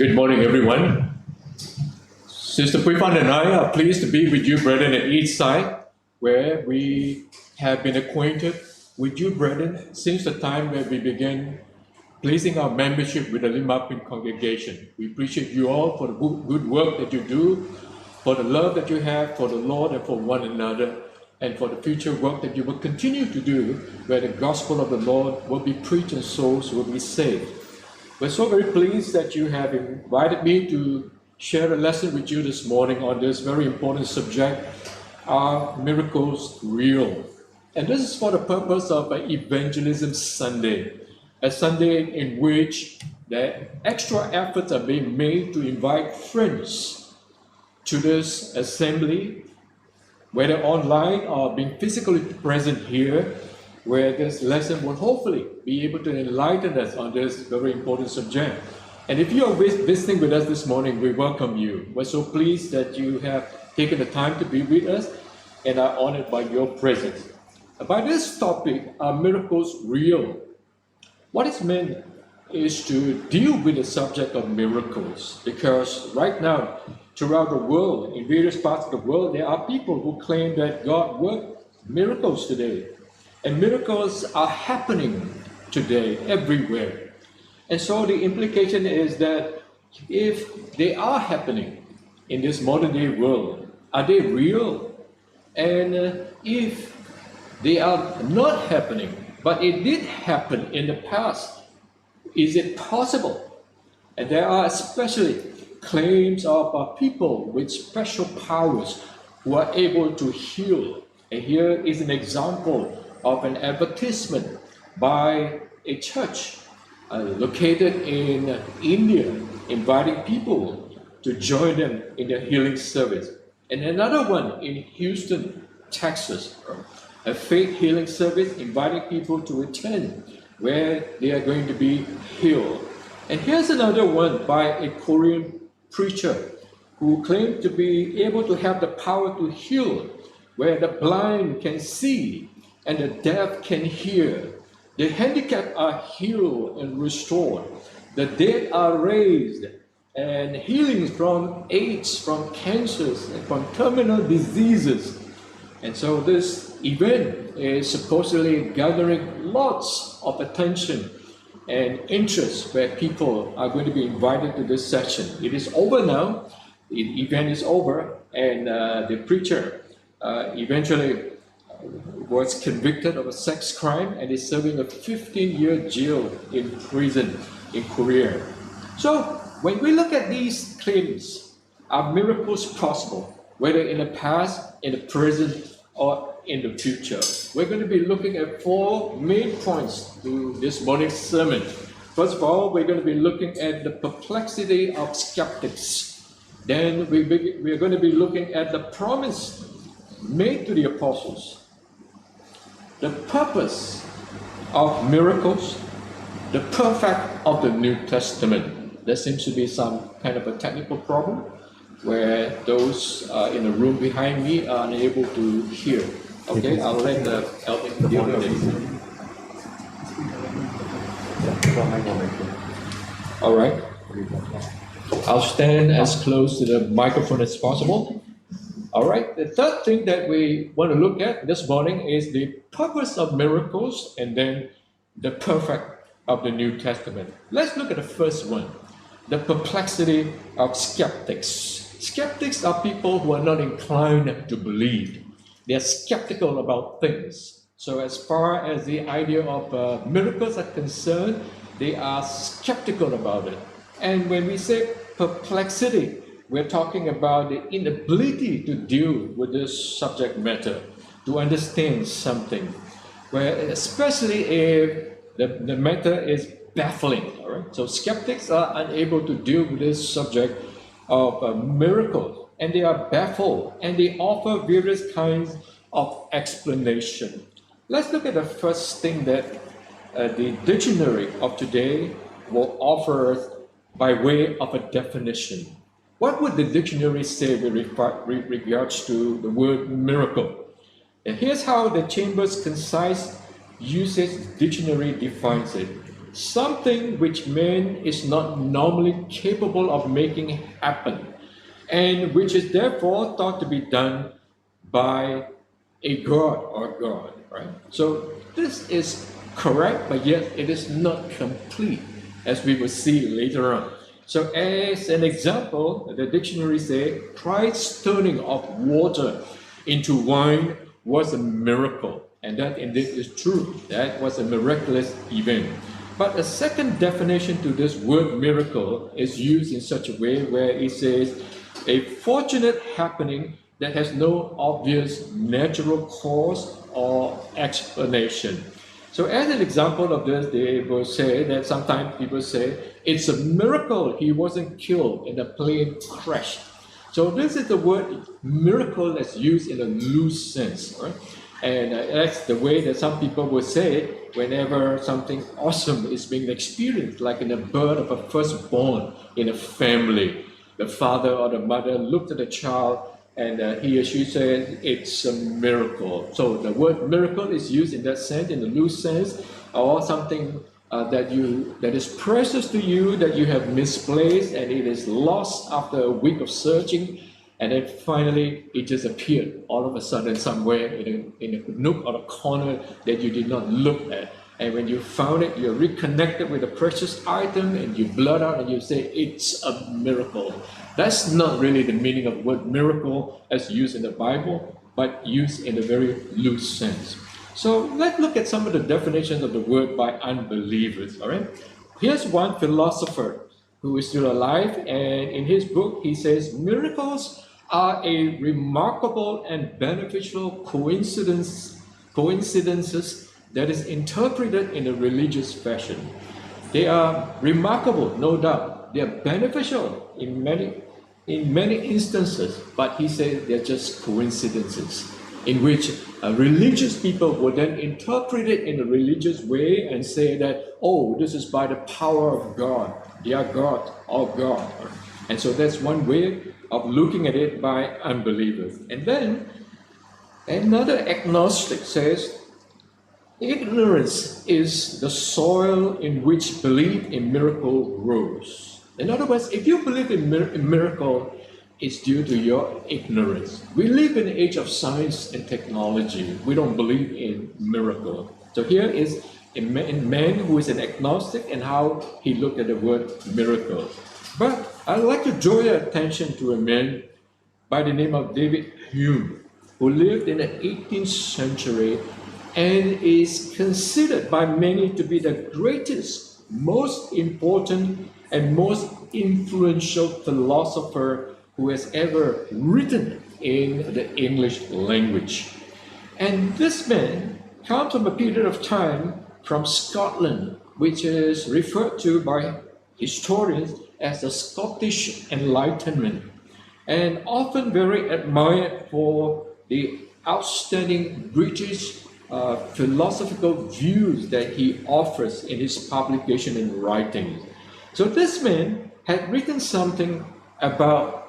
Good morning, everyone. Sister Puifan and I are pleased to be with you, brethren, at Eastside, where we have been acquainted with you, brethren, since the time that we began placing our membership with the Limapin congregation. We appreciate you all for the good work that you do, for the love that you have for the Lord and for one another, and for the future work that you will continue to do, where the gospel of the Lord will be preached and souls will be saved. We're so very pleased that you have invited me to share a lesson with you this morning on this very important subject. Are miracles real? And this is for the purpose of Evangelism Sunday, a Sunday in which the extra efforts are being made to invite friends to this assembly, whether online or being physically present here, where this lesson will hopefully be able to enlighten us on this very important subject. And if you are visiting with us this morning, we welcome you. We're so pleased that you have taken the time to be with us and are honored by your presence. By this topic, are miracles real? What is meant is to deal with the subject of miracles, because right now, throughout the world, in various parts of the world, there are people who claim that God worked miracles today. And miracles are happening today everywhere. And so the implication is that if they are happening in this modern day world, are they real? And if they are not happening, but it did happen in the past, is it possible? And there are especially claims of people with special powers who are able to heal. And here is an example of an advertisement by a church located in India, inviting people to join them in their healing service. And another one in Houston, Texas, a faith healing service inviting people to attend, where they are going to be healed. And here's another one by a Korean preacher who claimed to be able to have the power to heal, where the blind can see and the deaf can hear. The handicapped are healed and restored. The dead are raised, and healings from AIDS, from cancers, and from terminal diseases. And so this event is supposedly gathering lots of attention and interest, where people are going to be invited to this session. It is over now. The event is over, and the preacher eventually was convicted of a sex crime and is serving a 15-year jail in prison in Korea. So when we look at these claims, are miracles possible, whether in the past, in the present, or in the future? We're going to be looking at four main points to this morning's sermon. First of all, we're going to be looking at the perplexity of skeptics. Then we're going to be looking at the promise made to the apostles, the purpose of miracles, the perfect of the New Testament. There seems to be some kind of a technical problem where those in the room behind me are unable to hear. Okay, I'll let the elder deal with it. All right. I'll stand as close to the microphone as possible. All right, the third thing that we want to look at this morning is the purpose of miracles and then the perfect of the New Testament. Let's look at the first one, the perplexity of skeptics. Skeptics are people who are not inclined to believe. They are skeptical about things. So as far as the idea of miracles are concerned, they are skeptical about it. And when we say perplexity, we're talking about the inability to deal with this subject matter, to understand something, where especially if the matter is baffling. All right? So skeptics are unable to deal with this subject of miracles, and they are baffled, and they offer various kinds of explanation. Let's look at the first thing that the dictionary of today will offer us by way of a definition. What would the dictionary say with regards to the word miracle? And here's how the Chambers Concise Usage Dictionary defines it. something which man is not normally capable of making happen, and which is therefore thought to be done by a god or God, right? So this is correct, but yet it is not complete, as we will see later on. So as an example, the dictionary says Christ's turning of water into wine was a miracle. And that indeed is true. That was a miraculous event. But a second definition to this word miracle is used in such a way where it says a fortunate happening that has no obvious natural cause or explanation. So as an example of this, they will say that sometimes people say, it's a miracle he wasn't killed in a plane crash. So this is the word miracle that's used in a loose sense, right? And that's the way that some people will say it whenever something awesome is being experienced, like in the birth of a firstborn in a family. The father or the mother looked at the child and he or she says it's a miracle. So the word miracle is used in that sense, in the loose sense, or something that is precious to you, that you have misplaced and it is lost after a week of searching, and then finally it just appeared all of a sudden somewhere in a nook or a corner that you did not look at. And when you found it, you're reconnected with a precious item and you blurt out and you say, it's a miracle. That's not really the meaning of the word miracle as used in the Bible, but used in a very loose sense. So let's look at some of the definitions of the word by unbelievers, all right? Here's one philosopher who is still alive, and in his book, he says, miracles are a remarkable and beneficial coincidences that is interpreted in a religious fashion. They are remarkable, no doubt. They are beneficial in many instances, but he says they're just coincidences in which religious people will then interpret it in a religious way and say that, oh, this is by the power of God. They are God, or God. And so that's one way of looking at it by unbelievers. And then another agnostic says, ignorance is the soil in which belief in miracle grows. In other words, if you believe in miracle, it's due to your ignorance. We live in the age of science and technology. We don't believe in miracle. So here is a man who is an agnostic and how he looked at the word miracle. But I'd like to draw your attention to a man by the name of David Hume, who lived in the 18th century and is considered by many to be the greatest, most important, and most influential philosopher who has ever written in the English language. And this man comes from a period of time from Scotland, which is referred to by historians as the Scottish Enlightenment, and often very admired for the outstanding British philosophical views that he offers in his publication and writings. So this man had written something about